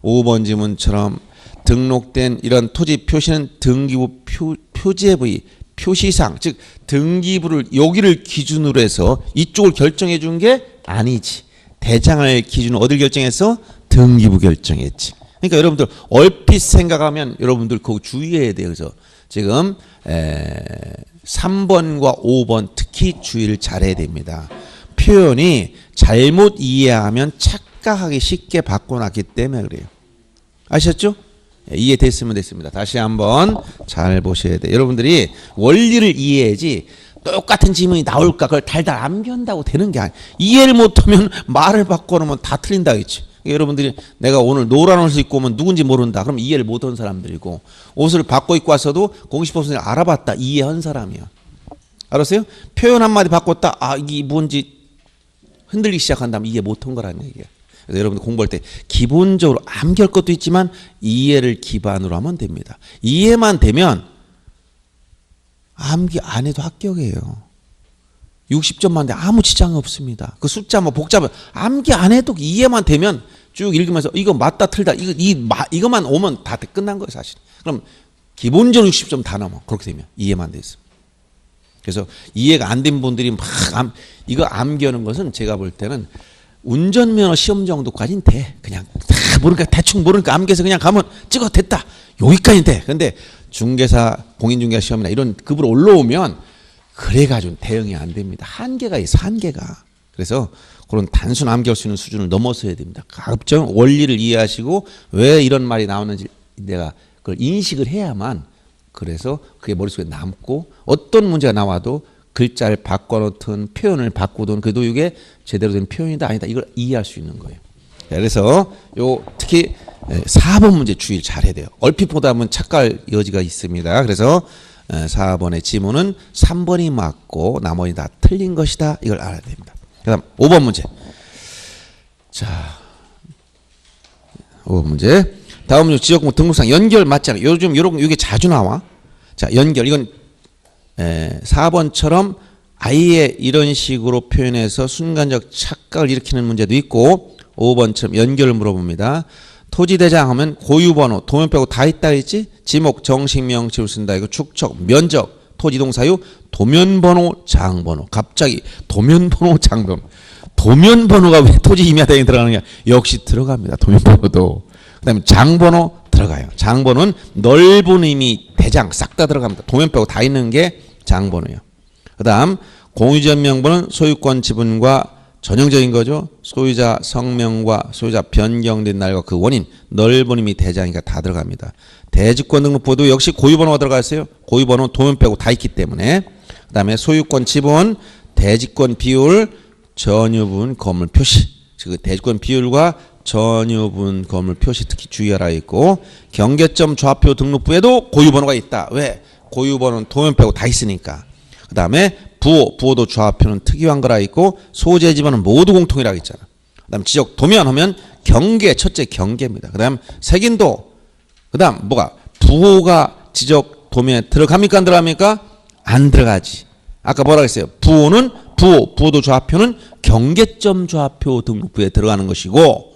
5번 지문처럼 등록된 이런 토지 표시는 등기부 표제부의 표시상 즉 등기부를 여기를 기준으로 해서 이쪽을 결정해 준 게 아니지. 대장을 기준으로 어딜 결정했어? 등기부 결정했지. 그러니까 여러분들 얼핏 생각하면 여러분들 그거 주의해야 돼요. 그래서 지금 3번과 5번 특히 주의를 잘해야 됩니다. 표현이 잘못 이해하면 착각하기 쉽게 바꿔놨기 때문에 그래요. 아셨죠? 이해됐으면 됐습니다. 다시 한번 잘 보셔야 돼요. 여러분들이 원리를 이해해야지 똑같은 지문이 나올까 그걸 달달 암기한다고 되는 게 아니에요. 이해를 못하면 말을 바꿔놓으면 다 틀린다 했지. 여러분들이 내가 오늘 노란 옷을 입고 오면 누군지 모른다. 그럼 이해를 못한 사람들이고 옷을 바꿔 입고 왔어도 공식법선을 알아봤다. 이해한 사람이야. 알았어요? 표현 한마디 바꿨다. 아 이게 뭔지 흔들리기 시작한다면 이해 못한 거라는 얘기야. 그래서 여러분들 공부할 때 기본적으로 암기할 것도 있지만 이해를 기반으로 하면 됩니다. 이해만 되면 암기 안 해도 합격이에요. 60점 만데 아무 지장 없습니다. 그 숫자 뭐 복잡해 암기 안 해도 이해만 되면 쭉 읽으면서 이거 맞다 틀다 이거만 오면 다 끝난 거예요 사실. 그럼 기본적으로 60점 다 넘어. 그렇게 되면 이해만 돼 있어. 그래서 이해가 안 된 분들이 막 이거 암기하는 것은 제가 볼 때는 운전면허 시험 정도까지는 돼. 그냥 다 모르니까 대충 모르니까 암기해서 그냥 가면 찍어 됐다. 여기까지는 돼. 근데 중개사 공인중개사 시험이나 이런 급으로 올라오면 그래가지고 대응이 안 됩니다. 한계가 있어. 한계가. 그래서 그런 단순 암기할 수 있는 수준을 넘어서야 됩니다. 가급적 원리를 이해하시고 왜 이런 말이 나오는지 내가 그걸 인식을 해야만 그래서 그게 머릿속에 남고 어떤 문제가 나와도 글자를 바꿔놓든 표현을 바꾸든 그래도 이게 제대로 된 표현이다 아니다 이걸 이해할 수 있는 거예요. 그래서 요 특히 4번 문제 주의를 잘해야 돼요. 얼핏 보다 보면 착각할 여지가 있습니다. 그래서 4번의 지문은 3번이 맞고 나머지 다 틀린 것이다. 이걸 알아야 됩니다. 그 다음 5번 문제. 자, 5번 문제. 다음 지역구 등록상 연결 맞잖아요. 요즘 이게 자주 나와. 자, 연결 이건 4번처럼 아예 이런 식으로 표현해서 순간적 착각을 일으키는 문제도 있고 5번처럼 연결을 물어봅니다. 토지대장 하면 고유번호, 도면 빼고 다 있다 했지? 지목, 정식, 명칭을 쓴다. 이거 축척, 면적, 토지동사유, 도면번호, 장번호. 갑자기 도면번호, 장번호. 도면번호가 왜 토지 임야대행에 들어가느냐? 역시 들어갑니다. 도면번호도. 그 다음에 장번호 들어가요. 장번호는 넓은 의미 대장 싹 다 들어갑니다. 도면 빼고 다 있는 게 장번호예요. 그 다음 공유전 명부는 소유권 지분과 전형적인 거죠. 소유자 성명과 소유자 변경된 날과 그 원인 넓은 의미 대장이가 다 들어갑니다. 대지권 등록부도 역시 고유번호가 들어가 있어요. 고유번호 도면 빼고 다 있기 때문에. 그 다음에 소유권 지분, 대지권 비율, 전유분 건물 표시. 그 대지권 비율과 전유분 건물 표시 특히 주의하라 있고 경계점 좌표 등록부에도 고유번호가 있다. 왜? 고유번호는 도면 빼고 다 있으니까. 그 다음에 부호도 좌표는 특이한 거라 있고 소재 지번은 모두 공통이라고 있잖아. 그 다음 지적 도면 하면 경계 첫째 경계입니다. 그 다음 색인도 그 다음 뭐가 부호가 지적 도면에 들어갑니까 안 들어갑니까? 안 들어가지. 아까 뭐라고 했어요? 부호도 좌표는 경계점 좌표 등록부에 들어가는 것이고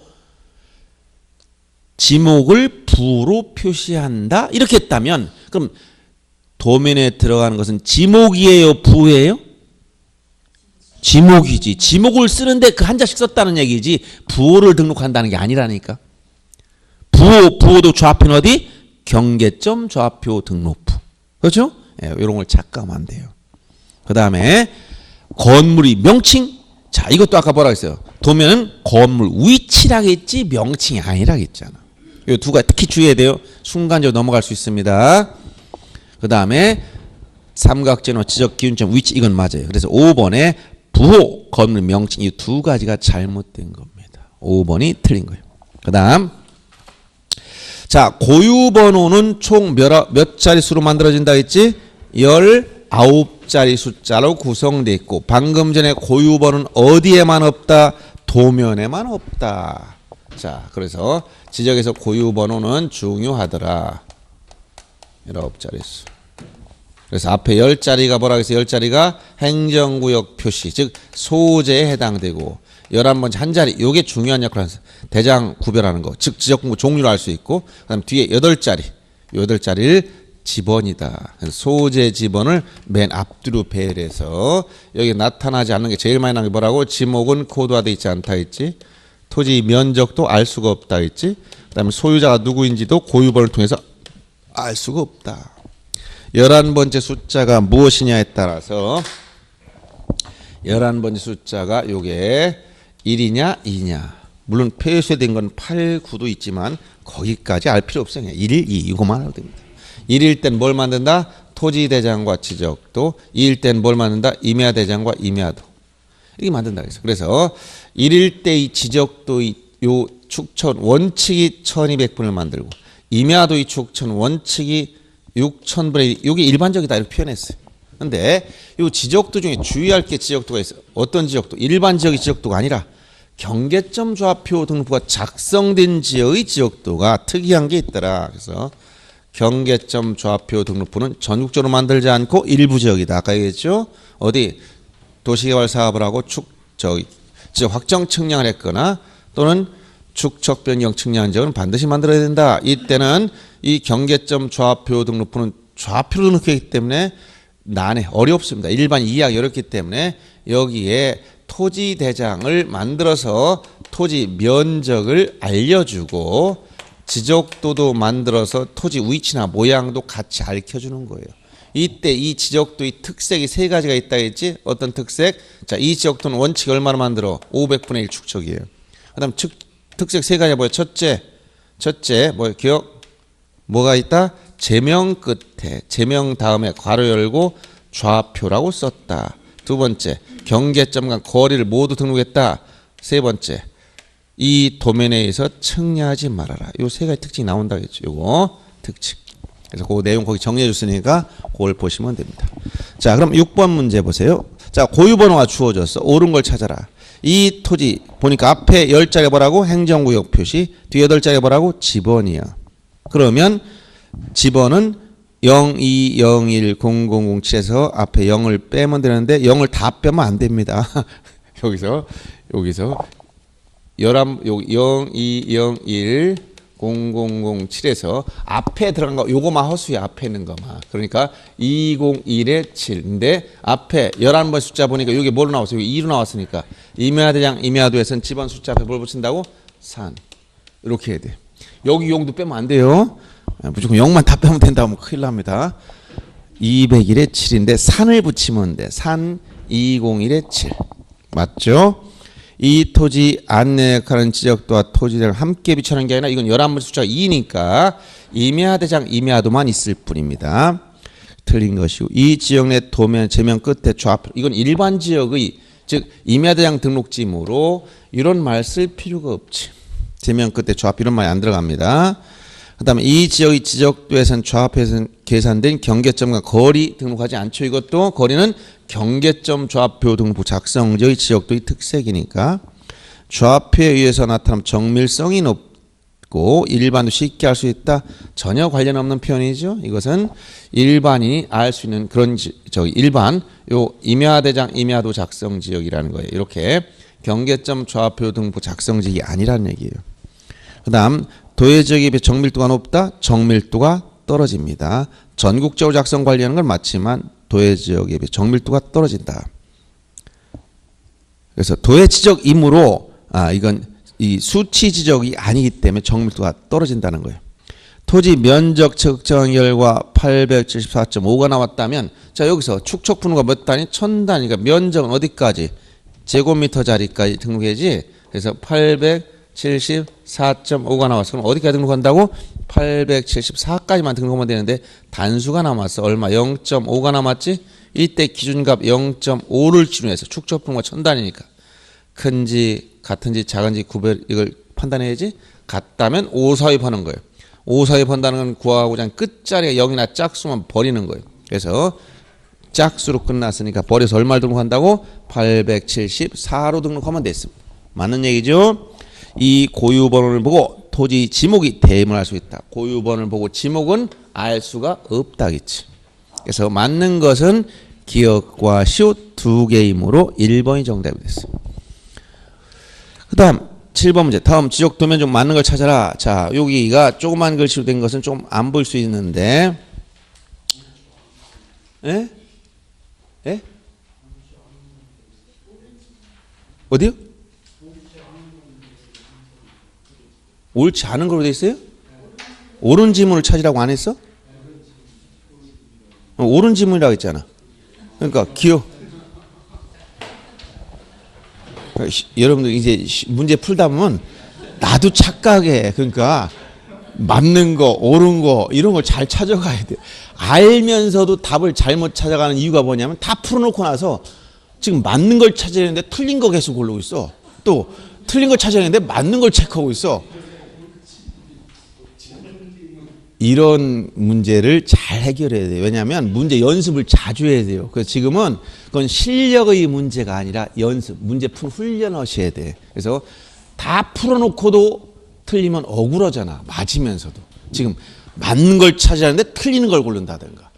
지목을 부로 표시한다 이렇게 했다면 그럼 도면에 들어가는 것은 지목이에요 부예요? 지목이지. 지목을 쓰는데 그 한자씩 썼다는 얘기지 부호를 등록한다는 게 아니라니까. 부호도 좌표는 어디? 경계점 좌표 등록부. 그렇죠? 이런 걸 착각하면 안 돼요. 그 다음에 건물이 명칭 자, 이것도 아까 뭐라고 했어요? 도면은 건물 위치라겠지 명칭이 아니라겠잖아. 이 두 가지 특히 주의해야 돼요. 순간적으로 넘어갈 수 있습니다. 그 다음에 삼각지노 지적 기준점 위치 이건 맞아요. 그래서 5번에 부호 건물 명칭 이 두 가지가 잘못된 겁니다. 5번이 틀린 거예요. 그 다음 자, 고유번호는 총 몇 자릿수로 만들어진다 했지? 19자리 숫자로 구성되어 있고 방금 전에 고유번호는 어디에만 없다? 도면에만 없다. 자, 그래서 지적에서 고유번호는 중요하더라. 19자릿수. 그래서 앞에 10자리가 뭐라고 해서 10자리가 행정구역 표시 즉 소재에 해당되고 11번째 한 자리 요게 중요한 역할을 하는 대장 구별하는 거 즉 지적공부 종류를 알 수 있고 그다음 뒤에 8자리 8자리를 지번이다. 소재 지번을 맨 앞뒤로 배열해서 여기 나타나지 않는 게 제일 많이 나는 게 뭐라고? 지목은 코드화되어 있지 않다 했지. 토지 면적도 알 수가 없다 했지. 그다음에 소유자가 누구인지도 고유번호를 통해서 알 수가 없다. 11번째 숫자가 무엇이냐에 따라서 11번째 숫자가 요게 1이냐 2냐 물론 표시된 건 8, 9도 있지만 거기까지 알 필요 없어요. 그냥 1, 2 이거만 하면 됩니다. 1일 땐 뭘 만든다? 토지대장과 지적도 2일 땐 뭘 만든다? 임야대장과 임야도 이렇게 만든다 그래서 1일 때 이 지적도 요 축천 원칙이 1200분을 만들고 임야도 이 축천 원칙이 6000분의 1 이게 일반적이다 이렇게 표현했어요. 근데 이 지적도 중에 주의할 게 지적도가 있어요. 어떤 지적도? 일반 지역의 지적도가 아니라 경계점 좌표 등록부가 작성된 지역의 지적도가 특이한 게 있더라. 그래서 경계점 좌표 등록부는 전국적으로 만들지 않고 일부 지역이다. 아까 얘기했죠? 어디 도시개발 사업을 하고 지역 확정 측량을 했거나 또는 축척 변경 측량한 지역은 반드시 만들어야 된다. 이때는 이 경계점 좌표 등록부는 좌표로 등록했기 때문에 난해 어렵습니다. 일반 이해하기 어렵기 때문에 여기에 토지 대장을 만들어서 토지 면적을 알려주고 지적도도 만들어서 토지 위치나 모양도 같이 알려주는 거예요. 이때 이 지적도의 특색이 세 가지가 있다 했지. 어떤 특색? 자, 이 지적도는 원칙 얼마나 만들어? 500분의 1 축척이에요. 그다음 특색 세 가지가 뭐예요? 첫째 뭐예요? 기억? 뭐가 있다? 제명 끝에 제명 다음에 괄호 열고 좌표라고 썼다. 두 번째 경계점과 거리를 모두 등록했다. 세 번째 이 도면에 의해서 측량하지 말아라. 요 세 가지 특징이 나온다겠죠. 요거 특징. 그래서 그 내용 거기 정리해 줬으니까 그걸 보시면 됩니다. 자, 그럼 6번 문제 보세요. 자, 고유번호가 주어졌어. 옳은 걸 찾아라. 이 토지 보니까 앞에 10자리 뭐라고? 행정구역 표시. 뒤에 8자리 뭐라고? 지번이야. 그러면 지번은 02010007에서 앞에 0을 빼면 되는데 0을 다 빼면 안 됩니다. 여기서 02010007에서 앞에 들어간 거 요거만 허수야. 앞에 있는 거만. 그러니까 201에 7. 근데 앞에 11번 숫자 보니까 여기 뭘로 나왔어요? 여기 2로 나왔으니까 임야대장 임야도에서는 지번 숫자 앞에 뭘 붙인다고? 산. 이렇게 해야 돼. 여기 0도 빼면 안 돼요. 무조건 0만 다 빼면 된다면 큰일 납니다. 201에 7인데 산을 붙이면 돼. 산 201에 7. 맞죠? 이 토지 안내역하는 지적도와 토지를 함께 비춰는 게 아니라 이건 11번 숫자가 2니까 임야대장 임야도만 있을 뿐입니다. 틀린 것이고 이 지역 내 도면 제면 끝에 좌표 이건 일반 지역의 즉 임야대장 등록지이므로 이런 말 쓸 필요가 없지. 제면 끝에 좌표 이런 말이 안 들어갑니다. 그 다음에 이 지역의 지적도에선 좌표에서 계산된 경계점과 거리 등록하지 않죠. 이것도 거리는 경계점 좌표 등록부 작성지의 지적도의 특색이니까 좌표에 의해서 나타나면 정밀성이 높고 일반도 쉽게 알 수 있다. 전혀 관련 없는 표현이죠. 이것은 일반인이 알 수 있는 그런 일반 요 임야대장 임야도 작성지역이라는 거예요. 이렇게 경계점 좌표 등록부 작성지역이 아니라는 얘기예요. 그 다음 도해지역에 비해 정밀도가 높다. 정밀도가 떨어집니다. 전국적으로 작성 관리하는 건 맞지만 도해지역에 비해 정밀도가 떨어진다. 그래서 도해지적이므로 이건 이 수치 지적이 아니기 때문에 정밀도가 떨어진다는 거예요. 토지 면적 측정 결과 874.5가 나왔다면 자 여기서 축척 분모가 몇 단위? 1000단위가 면적은 어디까지? 제곱미터짜리까지 등록해야지. 그래서 874.5가 나왔어. 그럼 어디까지 등록한다고? 874까지만 등록하면 되는데 단수가 남았어. 얼마? 0.5가 남았지? 이때 기준값 0.5를 기준해서 축적분모가 1000단위니까 큰지 같은지 작은지 구별 이걸 판단해야지. 같다면 5 삽입하는 거예요. 5 삽입한다는 건 구하고자 하는 끝자리가 0이나 짝수만 버리는 거예요. 그래서 짝수로 끝났으니까 버려서 얼마를 등록한다고? 874로 등록하면 됐습니다. 맞는 얘기죠? 이 고유번호를 보고 토지 지목이 대입을 할 수 있다. 고유번호를 보고 지목은 알 수가 없다겠지. 그래서 맞는 것은 기억과 시옷 두 개이므로 1번이 정답이 됐어. 그 다음 7번 문제. 다음 지적 도면 좀 맞는 걸 찾아라. 자, 여기가 조그만 글씨로 된 것은 좀 안 볼 수 있는데, 예? 예? 어디요? 옳지 않은 걸로 돼 있어요? 옳은 지문을 찾으라고 안 했어? 옳은 지문이라고 했잖아. 그러니까 기억. 여러분들 이제 문제 풀다 보면 나도 착각해. 그러니까 맞는 거, 옳은 거 이런 걸 잘 찾아가야 돼. 알면서도 답을 잘못 찾아가는 이유가 뭐냐면 다 풀어놓고 나서 지금 맞는 걸 찾아야 되는데 틀린 거 계속 고르고 있어. 또 틀린 걸 찾아야 되는데 맞는 걸 체크하고 있어. 이런 문제를 잘 해결해야 돼요. 왜냐하면 문제 연습을 자주 해야 돼요. 그래서 지금은 그건 실력의 문제가 아니라 연습, 문제 풀 훈련하셔야 돼. 그래서 다 풀어놓고도 틀리면 억울하잖아. 맞으면서도. 지금 맞는 걸 찾으라는데 틀리는 걸 고른다든가.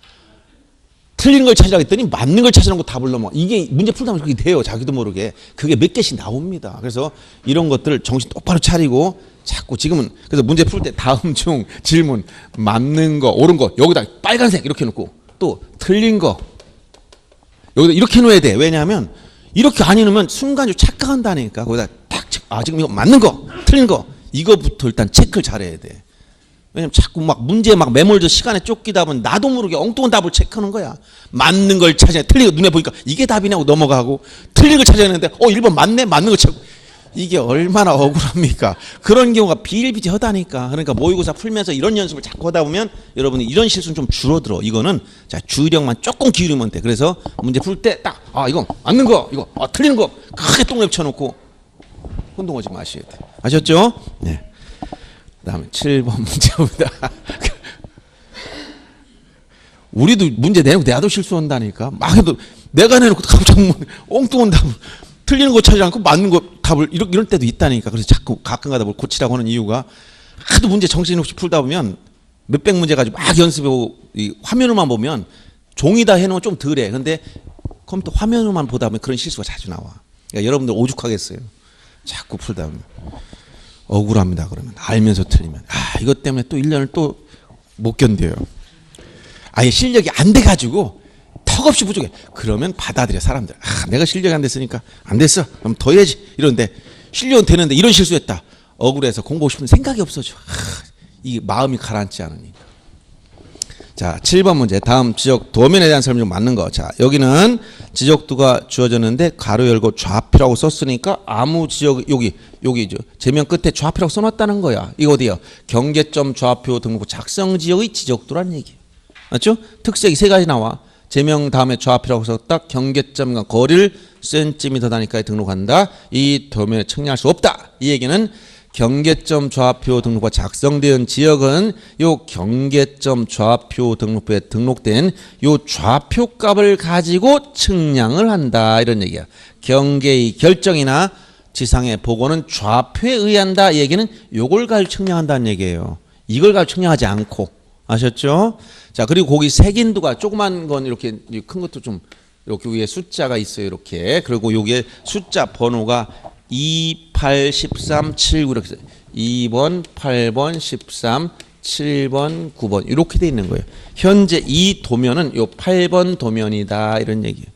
틀리는 걸 찾으라고 했더니 맞는 걸 찾으라고 답을 넘어. 이게 문제 풀다 보면 그게 돼요. 자기도 모르게. 그게 몇 개씩 나옵니다. 그래서 이런 것들을 정신 똑바로 차리고 자꾸 지금은 그래서 문제 풀 때 다음 중 질문 맞는 거 옳은 거 여기다 빨간색 이렇게 놓고 또 틀린 거 여기다 이렇게 놓아야 돼. 왜냐하면 이렇게 안 해놓으면 순간적으로 착각한다니까. 거기다 딱 지금 이거 맞는 거 틀린 거 이거부터 일단 체크를 잘해야 돼. 왜냐면 자꾸 막 문제에 막 매몰져 시간에 쫓기다 보면 나도 모르게 엉뚱한 답을 체크하는 거야. 맞는 걸 찾아야 틀린 거 눈에 보니까 이게 답이냐고 넘어가고 틀린 걸 찾아야 하는데 1번 맞네 맞는 거 체크. 이게 얼마나 억울합니까? 그런 경우가 비일비재하다니까. 그러니까 모의고사 풀면서 이런 연습을 자꾸 하다 보면 여러분이 이런 실수는 좀 줄어들어. 이거는 자 주의력만 조금 기울이면 돼. 그래서 문제 풀 때 딱 이거 맞는 거 이거 틀리는 거 크게 똥랩 쳐놓고 혼동하지 마셔야 돼. 아셨죠? 네. 그다음에 7번 문제입니다. 우리도 문제 내놓고 내도 실수한다니까. 막 해도 내가 내놓고 갑자기 엉뚱한 답을 틀리는 거 찾지 않고 맞는 거 답을 이럴 때도 있다니까. 그래서 자꾸 가끔가다 뭘 고치라고 하는 이유가 하도 문제 정신없이 풀다 보면 몇백 문제 가지고 막 연습하고 이 화면으로만 보면 종이다 해놓으면 좀 덜해. 근데 컴퓨터 화면으로만 보다 보면 그런 실수가 자주 나와. 그러니까 여러분들 오죽하겠어요. 자꾸 풀다 보면 억울합니다. 그러면 알면서 틀리면 이것 때문에 또 1년을 또 못 견뎌요. 아예 실력이 안 돼가지고 턱없이 부족해. 그러면 받아들여 사람들. 내가 실력이 안 됐으니까 안 됐어. 그럼 더 해야지. 이러는데 실력은 되는데 이런 실수했다. 억울해서 공부하고 싶은 생각이 없어져. 이 마음이 가라앉지 않으니까. 자, 7번 문제. 다음 지적 도면에 대한 설명 좀 맞는 거. 자, 여기는 지적도가 주어졌는데 가로 열고 좌표라고 썼으니까 아무 지역 여기죠. 제명 끝에 좌표라고 써놨다는 거야. 이거 어디요? 경계점 좌표 등록 작성 지역의 지적도라는 얘기예요. 맞죠? 특색이 세 가지 나와. 제명 다음에 좌표라고 썼다. 경계점과 거리를 센티미터 단위까지 등록한다. 이 도면에 측량할 수 없다. 이 얘기는 경계점 좌표 등록부가 작성된 지역은 요 경계점 좌표 등록부에 등록된 요 좌표값을 가지고 측량을 한다. 이런 얘기야. 경계의 결정이나 지상의 보고는 좌표에 의한다. 이 얘기는 요걸 가지고 측량한다는 얘기예요. 이걸 가지고 측량하지 않고. 아셨죠? 자, 그리고 거기 색인도가 조그만 건 이렇게 큰 것도 좀 이렇게 위에 숫자가 있어요. 이렇게. 그리고 여기에 숫자 번호가 2, 8, 13, 7, 9 이렇게 있어요. 2번, 8번, 13, 7번, 9번 이렇게 돼 있는 거예요. 현재 이 도면은 요 8번 도면이다. 이런 얘기예요.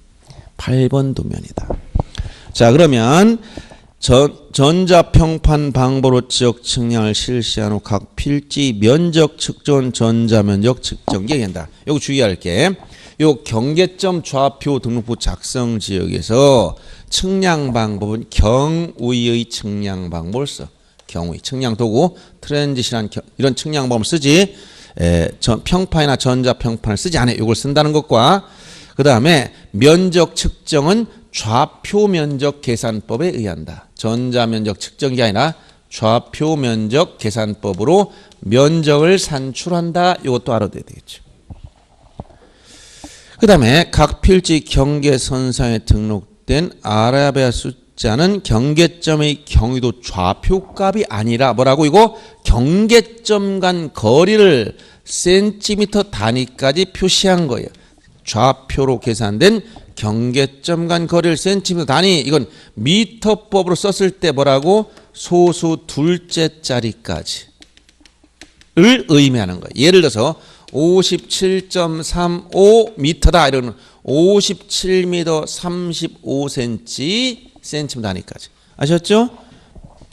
8번 도면이다. 자, 그러면 전자평판 방법으로 지역 측량을 실시한 후 각 필지 면적 측정, 전자면적 측정기 얘기한다. 요거 주의할 게 요 경계점 좌표 등록부 작성 지역에서 측량 방법은 경우의 측량 방법을 써. 경우의 측량 도구 트랜지시란 이런 측량 방법을 쓰지. 평판이나 전자 평판을 쓰지 않아요. 이걸 쓴다는 것과 그 다음에 면적 측정은 좌표 면적 계산법에 의한다. 전자 면적 측정이 아니라 좌표 면적 계산법으로 면적을 산출한다. 이것도 알아둬야 되겠죠. 그 다음에 각 필지 경계선상에 등록된 아라비아 숫자는 경계점의 경위도 좌표값이 아니라 뭐라고 이거 경계점 간 거리를 센티미터 단위까지 표시한 거예요. 좌표로 계산된 경계점 간 거리를 센티미터 단위 이건 미터법으로 썼을 때 뭐라고 소수 둘째 자리까지를 의미하는 거예요. 예를 들어서 57.35m다 이러는 57m 35cm 센티미터 단위까지 아셨죠?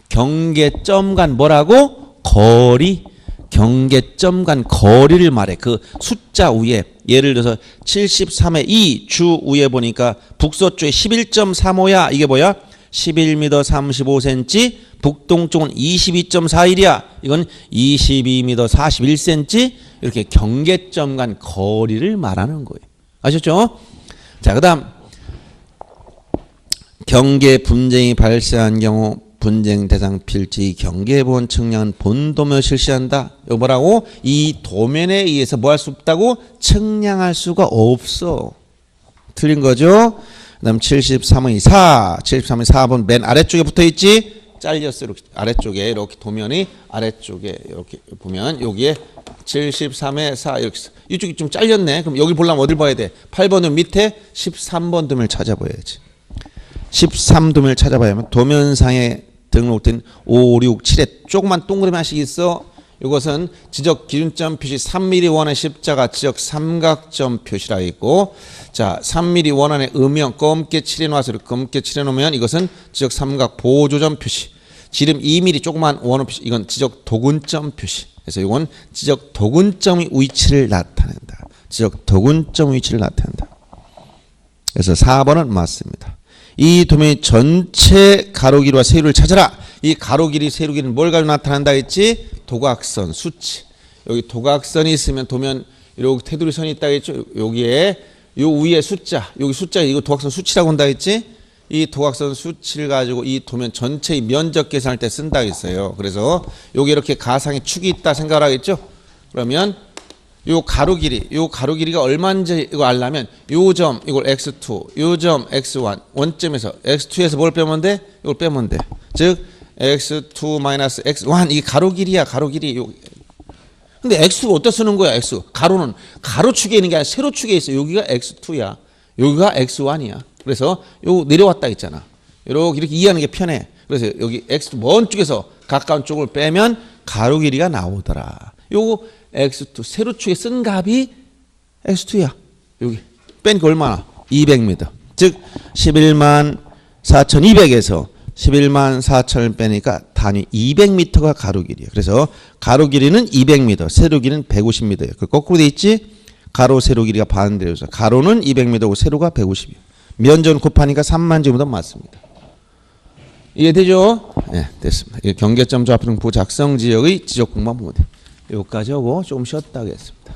경계점 간 뭐라고? 거리. 경계점 간 거리를 말해. 그 숫자 위에 예를 들어서 73의 2 주 위에 보니까 북서쪽에 11.35야. 이게 뭐야? 11m 35cm. 북동쪽은 22.41이야. 이건 22m 41cm. 이렇게 경계점 간 거리를 말하는 거예요. 아셨죠? 자, 그다음 경계 분쟁이 발생한 경우 분쟁 대상 필지 경계본 측량은 본 도면을 실시한다. 이거 뭐라고? 이 도면에 의해서 뭐 할 수 없다고? 측량할 수가 없어. 틀린 거죠? 그다음 73의 4. 73의 4번 맨 아래쪽에 붙어 있지? 잘렸어. 이렇게 아래쪽에 이렇게 도면이 아래쪽에 이렇게 보면 여기에 73의 4 이렇게 이쪽이 좀 잘렸네. 그럼 여기 보려면 어딜 봐야 돼? 8번은 밑에 13번 도면을 찾아봐야지. 13도면을 찾아봐야 하면 도면상에 등록된 5, 6, 7에 조그만 동그라미 하나씩 있어. 이것은 지적 기준점 표시 3mm 원의 십자가 지적 삼각점 표시라 있고, 자 3mm 원 안에 음영 검게 칠해 놔서 검게 칠해 놓으면 이것은 지적 삼각 보조점 표시. 지름 2mm 조그만 원의 표시 이건 지적 도근점 표시. 그래서 이건 지적 도근점의 위치를 나타낸다. 지적 도근점 위치를 나타낸다. 그래서 4번은 맞습니다. 이 도면의 전체 가로 길이와 세로를 찾아라. 이 가로 길이 세로 길이는 뭘 가지고 나타난다 했지? 도각선 수치. 여기 도각선이 있으면 도면 이렇게 테두리 선이 있다 했죠. 여기에 요 위에 숫자, 여기 숫자 이거 도각선 수치라고 한다 했지? 이 도각선 수치를 가지고 이 도면 전체의 면적 계산할 때 쓴다 했어요. 그래서 여기 이렇게 가상의 축이 있다 생각을 하겠죠? 그러면 요 가로 길이가 얼마인지 이거 알려면 요 점 이걸 x2, 요 점 x1 원점에서 x2에서 뭘 빼면 돼? 이걸 빼면 돼. 즉 x2 마이너스 x1 이게 가로 길이야. 가로 길이. 근데 x가 어디다 쓰는 거야? x 가로는 가로축에 있는 게 아니라 세로축에 있어. 여기가 x2야. 여기가 x1이야. 그래서 요 내려왔다 했잖아. 이렇게 이해하는 게 편해. 그래서 여기 x 먼 쪽에서 가까운 쪽을 빼면 가로 길이가 나오더라. 요거 x2 세로축에 쓴 값이 x2야. 여기 뺀 게 얼마나? 200m. 즉 11만 4,200에서 11만 4천을 빼니까 단위 200m가 가로 길이에요. 그래서 가로 길이는 200m, 세로 길이는 150m예요. 그 거꾸로 돼 있지? 가로 세로 길이가 반대로서 가로는 200m고 세로가 150이에요. 면적 곱하니까 3만 제곱미터 맞습니다. 이해되죠? 네, 됐습니다. 경계점 좌표 등부 작성 지역의 지적 공간 모델. 여기까지 하고 좀 쉬었다 하겠습니다.